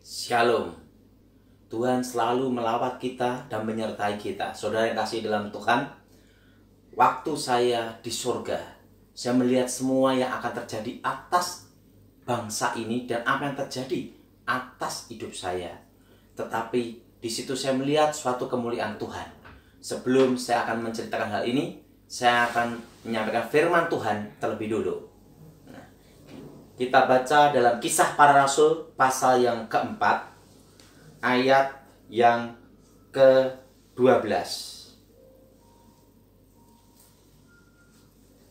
Shalom. Tuhan selalu melawat kita dan menyertai kita. Saudara yang kasih dalam Tuhan, waktu saya di surga, saya melihat semua yang akan terjadi atas bangsa ini dan apa yang terjadi atas hidup saya. Tetapi di situ saya melihat suatu kemuliaan Tuhan. Sebelum saya akan menceritakan hal ini, saya akan menyampaikan firman Tuhan terlebih dulu. Kita baca dalam Kisah Para Rasul pasal yang keempat, ayat yang ke-12.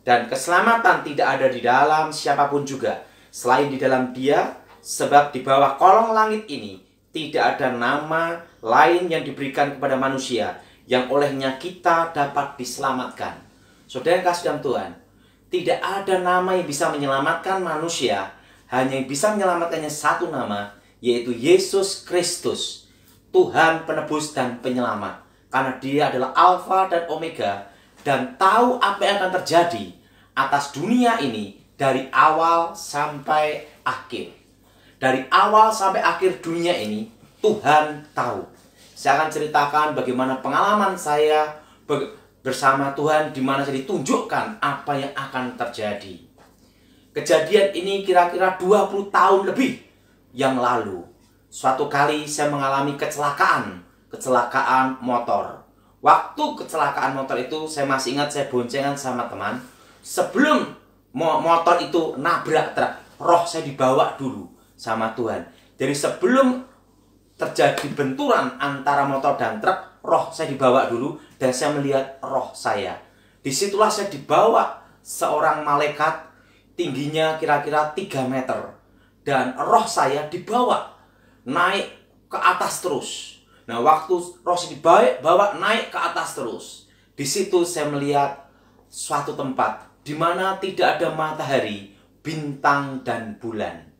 Dan keselamatan tidak ada di dalam siapapun juga, selain di dalam Dia, sebab di bawah kolong langit ini tidak ada nama lain yang diberikan kepada manusia, yang olehnya kita dapat diselamatkan. Saudara yang kasih dalam Tuhan, tidak ada nama yang bisa menyelamatkan manusia, hanya yang bisa menyelamatkannya satu nama, yaitu Yesus Kristus, Tuhan penebus dan penyelamat. Karena Dia adalah Alfa dan Omega, dan tahu apa yang akan terjadi atas dunia ini dari awal sampai akhir. Dari awal sampai akhir dunia ini, Tuhan tahu. Saya akan ceritakan bagaimana pengalaman saya bersama Tuhan, di mana saya ditunjukkan apa yang akan terjadi. Kejadian ini kira-kira 20 tahun lebih yang lalu. Suatu kali saya mengalami kecelakaan motor. Waktu kecelakaan motor itu saya masih ingat, saya boncengan sama teman. Sebelum motor itu nabrak truk, roh saya dibawa dulu sama Tuhan. Jadi sebelum terjadi benturan antara motor dan truk, roh saya dibawa dulu dan saya melihat roh saya. Disitulah saya dibawa seorang malaikat, tingginya kira-kira 3 meter. Dan roh saya dibawa naik ke atas terus. Nah, waktu roh saya dibawa naik ke atas terus, di situ saya melihat suatu tempat di mana tidak ada matahari, bintang, dan bulan.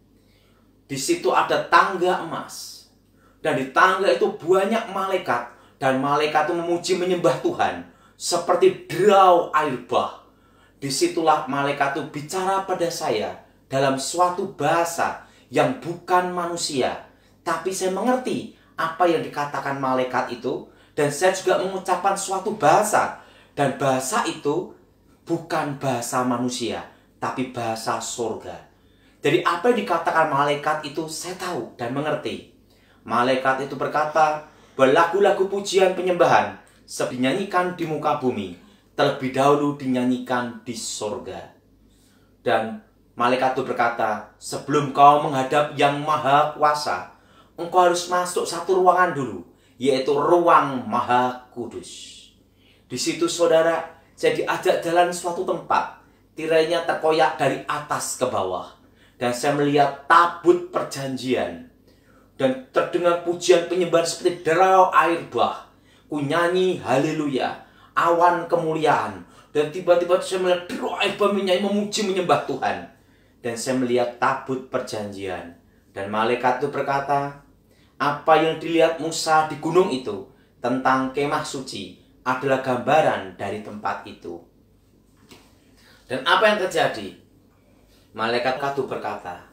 Di situ ada tangga emas. Dan di tangga itu banyak malaikat. Dan malaikat itu memuji menyembah Tuhan seperti derau air bah. Disitulah malaikat itu bicara pada saya dalam suatu bahasa yang bukan manusia. Tapi saya mengerti apa yang dikatakan malaikat itu. Dan saya juga mengucapkan suatu bahasa. Dan bahasa itu bukan bahasa manusia, tapi bahasa surga. Jadi apa yang dikatakan malaikat itu saya tahu dan mengerti. Malaikat itu berkata, berlagu-lagu pujian penyembahan dinyanyikan di muka bumi, terlebih dahulu dinyanyikan di surga. Dan malaikat itu berkata, sebelum kau menghadap Yang Maha Kuasa, engkau harus masuk satu ruangan dulu, yaitu ruang Maha Kudus. Di situ saudara, saya diajak jalan suatu tempat, tirainya terkoyak dari atas ke bawah, dan saya melihat tabut perjanjian. Dan terdengar pujian penyembahan seperti derau air bah. Ku nyanyi haleluya, awan kemuliaan. Dan tiba-tiba saya melihat derau air bah memuji menyembah Tuhan. Dan saya melihat tabut perjanjian. Dan malaikat itu berkata, apa yang dilihat Musa di gunung itu tentang kemah suci adalah gambaran dari tempat itu. Dan apa yang terjadi? Malaikat itu berkata,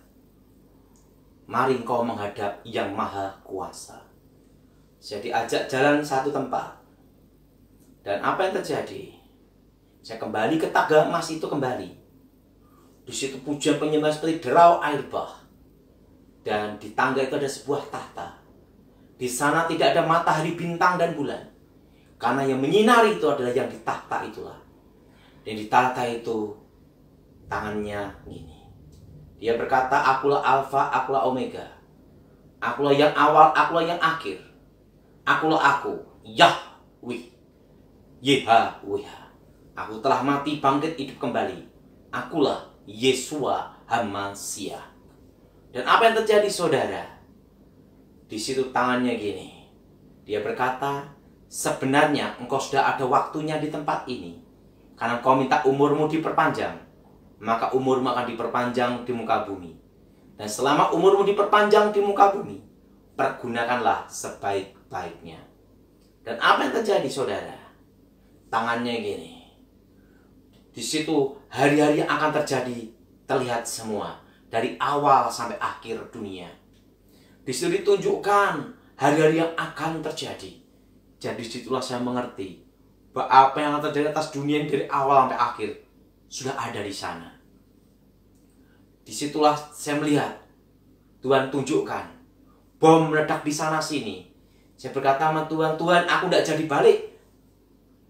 mari engkau menghadap Yang Maha Kuasa. Saya diajak jalan satu tempat. Dan apa yang terjadi? Saya kembali ke tangga emas itu kembali. Di situ pujian penyembahan seperti derau air bah. Dan di tangga itu ada sebuah tahta. Di sana tidak ada matahari, bintang, dan bulan. Karena yang menyinari itu adalah yang di tahta itulah. Dan di tahta itu tangannya gini. Dia berkata, akulah Alfa, akulah Omega. Akulah yang awal, akulah yang akhir. Akulah aku, Yahweh. Yehweh. Aku telah mati, bangkit, hidup kembali. Akulah Yesua HaMasiah. Dan apa yang terjadi saudara? Di situ tangannya gini. Dia berkata, sebenarnya engkau sudah ada waktunya di tempat ini. Karena engkau minta umurmu diperpanjang, maka umurmu akan diperpanjang di muka bumi. Dan selama umurmu diperpanjang di muka bumi, pergunakanlah sebaik-baiknya. Dan apa yang terjadi saudara? Tangannya gini. Di situ hari-hari yang akan terjadi terlihat semua, dari awal sampai akhir dunia. Di situ ditunjukkan hari-hari yang akan terjadi. Jadi disitulah saya mengerti bahwa apa yang akan terjadi atas dunia ini dari awal sampai akhir sudah ada di sana. Disitulah saya melihat Tuhan tunjukkan bom meledak di sana sini. Saya berkata sama Tuhan, Tuhan aku tidak jadi balik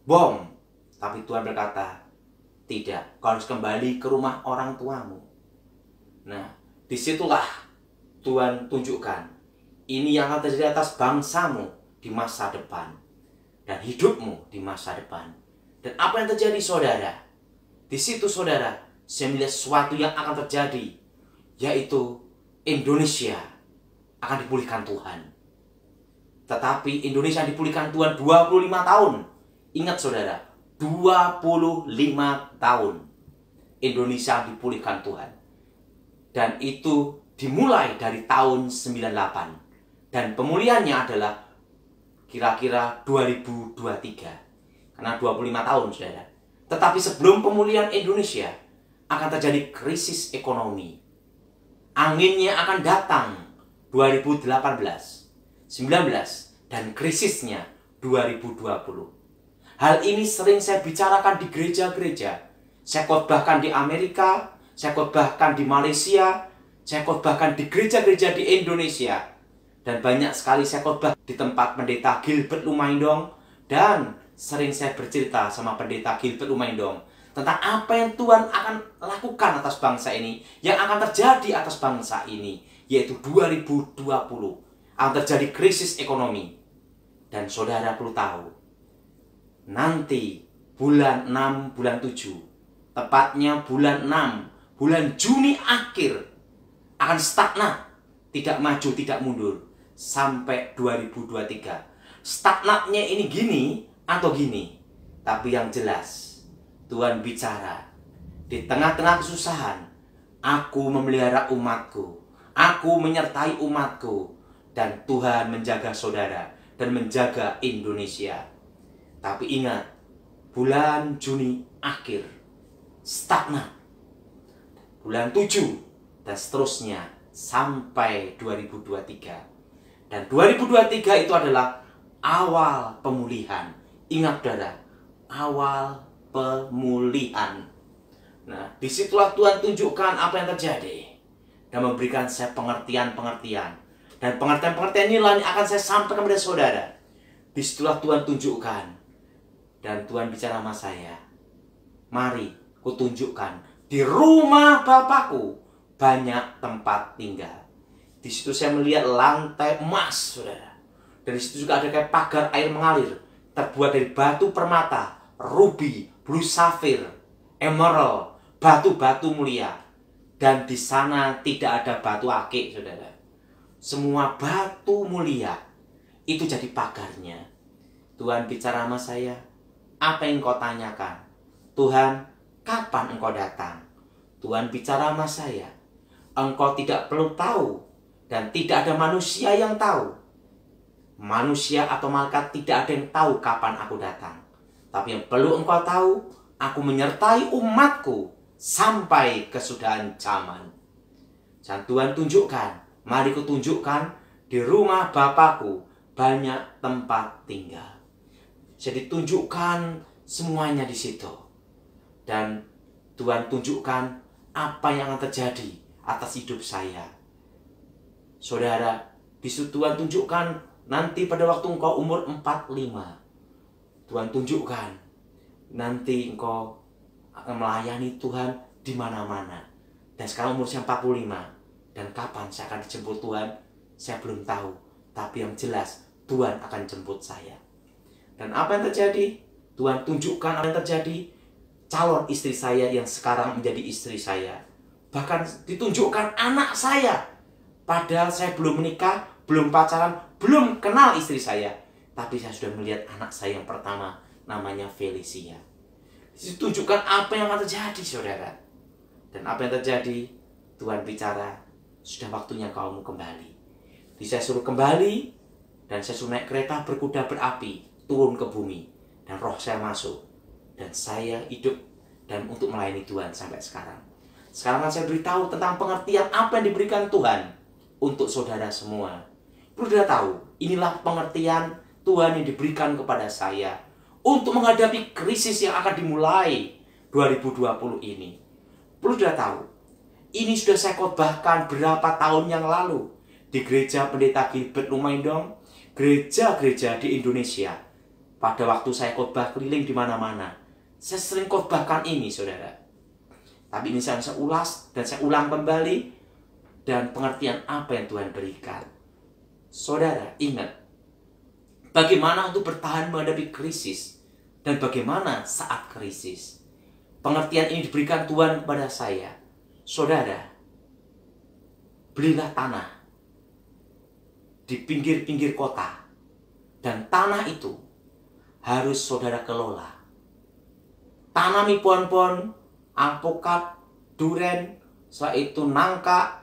bom. Tapi Tuhan berkata, tidak, kau harus kembali ke rumah orang tuamu. Nah, disitulah Tuhan tunjukkan ini yang akan terjadi atas bangsamu di masa depan dan hidupmu di masa depan. Dan apa yang terjadi saudara? Di situ saudara, saya melihat sesuatu yang akan terjadi, yaitu Indonesia akan dipulihkan Tuhan. Tetapi Indonesia dipulihkan Tuhan 25 tahun. Ingat saudara, 25 tahun Indonesia dipulihkan Tuhan. Dan itu dimulai dari tahun 98. Dan pemulihannya adalah kira-kira 2023. Karena 25 tahun saudara. Tetapi sebelum pemulihan Indonesia akan terjadi krisis ekonomi. Anginnya akan datang 2018, 19, dan krisisnya 2020. Hal ini sering saya bicarakan di gereja-gereja. Saya khotbahkan di Amerika, saya khotbahkan di Malaysia, saya khotbahkan di gereja-gereja di Indonesia. Dan banyak sekali saya khotbah di tempat pendeta Gilbert Lumaindong. Dan sering saya bercerita sama pendeta Gilbert Lumaindong tentang apa yang Tuhan akan lakukan atas bangsa ini, yang akan terjadi atas bangsa ini, yaitu 2020 akan terjadi krisis ekonomi. Dan saudara perlu tahu, nanti bulan 6, bulan 7, tepatnya bulan 6, bulan Juni akhir, akan stagnan, tidak maju, tidak mundur, sampai 2023. Stagnannya ini gini atau gini, tapi yang jelas Tuhan bicara, di tengah-tengah kesusahan, aku memelihara umatku, aku menyertai umatku, dan Tuhan menjaga saudara dan menjaga Indonesia. Tapi ingat, bulan Juni akhir stagnan, bulan 7 dan seterusnya sampai 2023. Dan 2023 itu adalah awal pemulihan. Ingat saudara, awal pemulihan. Nah, disitulah Tuhan tunjukkan apa yang terjadi dan memberikan saya pengertian-pengertian. Dan pengertian-pengertian inilah yang akan saya sampaikan kepada saudara. Disitulah Tuhan tunjukkan. Dan Tuhan bicara sama saya, mari kutunjukkan di rumah Bapakku banyak tempat tinggal. Di situ saya melihat lantai emas, saudara. Dan di situ juga ada kayak pagar air mengalir, terbuat dari batu permata, rubi, blue sapphire, emerald, batu-batu mulia. Dan di sana tidak ada batu akik, saudara. Semua batu mulia itu jadi pagarnya. Tuhan bicara sama saya, apa yang kau tanyakan? Tuhan, kapan engkau datang? Tuhan bicara sama saya, engkau tidak perlu tahu dan tidak ada manusia yang tahu. Manusia atau malaikat tidak ada yang tahu kapan aku datang. Tapi yang perlu engkau tahu, aku menyertai umatku sampai kesudahan zaman. Dan Tuhan tunjukkan, mari kutunjukkan di rumah Bapakku banyak tempat tinggal. Jadi tunjukkan semuanya di situ. Dan Tuhan tunjukkan apa yang akan terjadi atas hidup saya. Saudara, di situ Tuhan tunjukkan nanti pada waktu engkau umur 45. Tuhan tunjukkan nanti engkau akan melayani Tuhan di mana-mana. Dan sekarang umur saya 45. Dan kapan saya akan dijemput Tuhan, saya belum tahu. Tapi yang jelas, Tuhan akan jemput saya. Dan apa yang terjadi? Tuhan tunjukkan apa yang terjadi. Calon istri saya yang sekarang menjadi istri saya. Bahkan ditunjukkan anak saya. Padahal saya belum menikah, belum pacaran, belum kenal istri saya. Tapi saya sudah melihat anak saya yang pertama, namanya Felicia. Ditunjukkan apa yang akan terjadi, saudara. Dan apa yang terjadi? Tuhan bicara, sudah waktunya kamu kembali. Jadi saya suruh kembali, dan saya suruh naik kereta berkuda berapi, turun ke bumi. Dan roh saya masuk. Dan saya hidup dan untuk melayani Tuhan sampai sekarang. Sekarang kan saya beritahu tentang pengertian apa yang diberikan Tuhan untuk saudara semua. Perlu saudara tahu, inilah pengertian Tuhan yang diberikan kepada saya untuk menghadapi krisis yang akan dimulai 2020 ini. Perlu saudara tahu, ini sudah saya khotbahkan berapa tahun yang lalu di gereja Pendeta Gilbert Lumaindong, gereja-gereja di Indonesia. Pada waktu saya khotbah keliling di mana-mana, saya sering khotbahkan ini, saudara. Tapi ini saya ulas dan saya ulang kembali, dan pengertian apa yang Tuhan berikan. Saudara, ingat bagaimana untuk bertahan menghadapi krisis dan bagaimana saat krisis. Pengertian ini diberikan Tuhan kepada saya. Saudara, belilah tanah di pinggir-pinggir kota, dan tanah itu harus saudara kelola. Tanami pohon-pohon alpukat, duren, setelah itu nangka,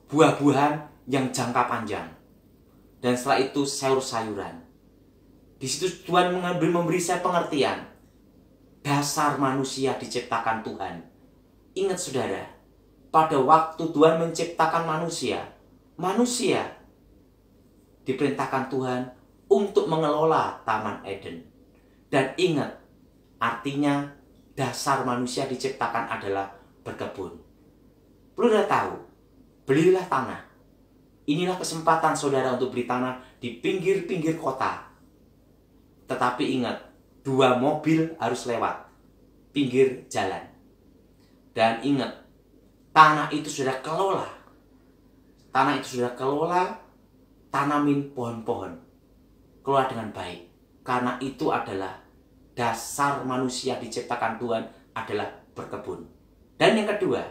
buah-buahan yang jangka panjang, dan setelah itu sayur-sayuran. Di situ Tuhan memberi saya pengertian dasar manusia diciptakan Tuhan. Ingat saudara, pada waktu Tuhan menciptakan manusia, manusia diperintahkan Tuhan untuk mengelola Taman Eden. Dan ingat, artinya dasar manusia diciptakan adalah berkebun. Perlu saudara tahu, belilah tanah. Inilah kesempatan saudara untuk beli tanah di pinggir-pinggir kota. Tetapi ingat, 2 mobil harus lewat pinggir jalan. Dan ingat, tanah itu sudah kelola. Tanah itu sudah kelola, tanamin pohon-pohon. Kelola dengan baik. Karena itu adalah dasar manusia diciptakan Tuhan adalah berkebun. Dan yang kedua,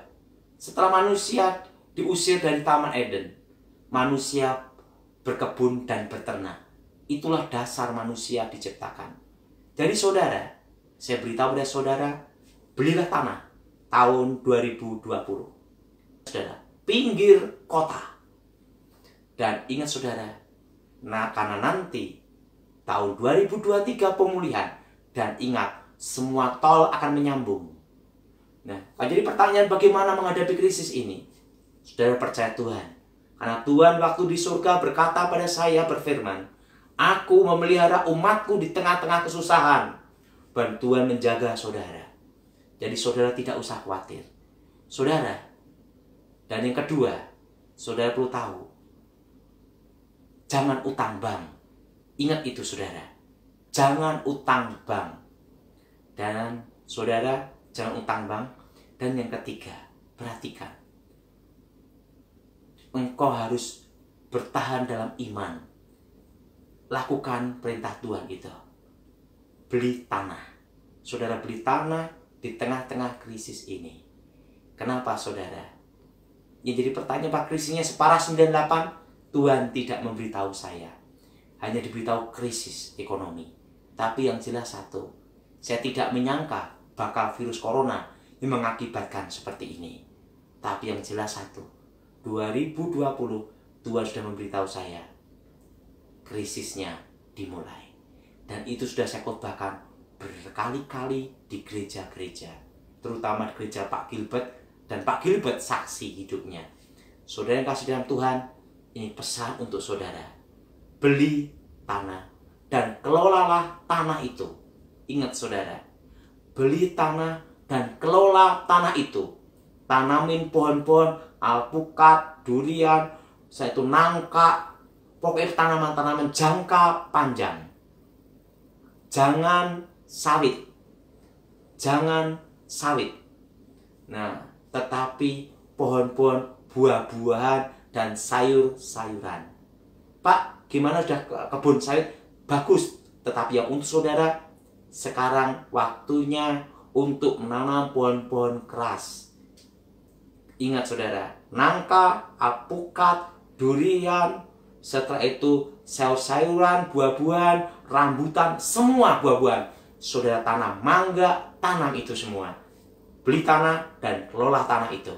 setelah manusia diusir dari Taman Eden, manusia berkebun dan beternak. Itulah dasar manusia diciptakan. Jadi saudara, saya beritahu pada saudara, belilah tanah tahun 2020. Saudara, pinggir kota. Dan ingat saudara, karena nanti tahun 2023 pemulihan, dan ingat, semua tol akan menyambung. Nah, jadi pertanyaan bagaimana menghadapi krisis ini? Saudara percaya Tuhan. Karena Tuhan waktu di surga berkata pada saya, berfirman, Aku memelihara umatku di tengah-tengah kesusahan. Dan Tuhan menjaga saudara. Jadi saudara tidak usah khawatir. Saudara, dan yang kedua, saudara perlu tahu, jangan utang bank. Ingat itu saudara. Jangan utang bank. Dan saudara, jangan utang bank. Dan yang ketiga, perhatikan. Engkau harus bertahan dalam iman. Lakukan perintah Tuhan itu. Beli tanah. Saudara beli tanah di tengah-tengah krisis ini. Kenapa saudara? Ya jadi pertanyaan, Pak, krisisnya separah 98? Tuhan tidak memberitahu saya. Hanya diberitahu krisis ekonomi. Tapi yang jelas satu, saya tidak menyangka bakal virus corona yang mengakibatkan seperti ini. Tapi yang jelas satu, 2020 Tuhan sudah memberitahu saya, krisisnya dimulai. Dan itu sudah saya khotbahkan berkali-kali di gereja-gereja, terutama di gereja Pak Gilbert, dan Pak Gilbert saksi hidupnya. Saudara yang kasih dalam Tuhan, ini pesan untuk saudara. Beli tanah dan kelolalah tanah itu. Ingat saudara, beli tanah dan kelola tanah itu. Tanamin pohon-pohon alpukat, durian, yaitu nangka, pokoknya tanaman-tanaman jangka panjang. Jangan sawit. Jangan sawit. Nah, tetapi pohon-pohon buah-buahan dan sayur-sayuran. Pak, gimana sudah kebun sawit? Bagus. Tetapi yang untuk saudara, sekarang waktunya untuk menanam pohon-pohon keras. Ingat saudara, nangka, alpukat, durian, setelah itu sayur-sayuran, buah-buahan, rambutan, semua buah-buahan. Saudara tanam mangga, tanam itu semua. Beli tanah dan kelola tanah itu.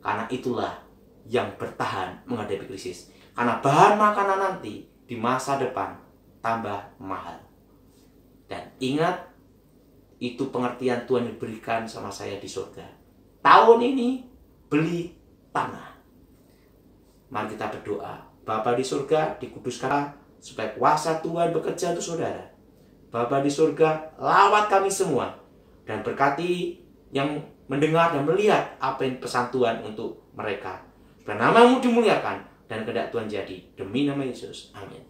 Karena itulah yang bertahan menghadapi krisis. Karena bahan makanan nanti di masa depan tambah mahal. Dan ingat, itu pengertian Tuhan diberikan sama saya di surga. Tahun ini beli tanah. Mari kita berdoa. Bapa di surga, dikuduskan supaya kuasa Tuhan bekerja untuk saudara. Bapa di surga, lawat kami semua dan berkati yang mendengar dan melihat apa yang pesan Tuhan untuk mereka. Supaya nama-Mu dimuliakan dan kehendak Tuhan jadi. Demi nama Yesus. Amin.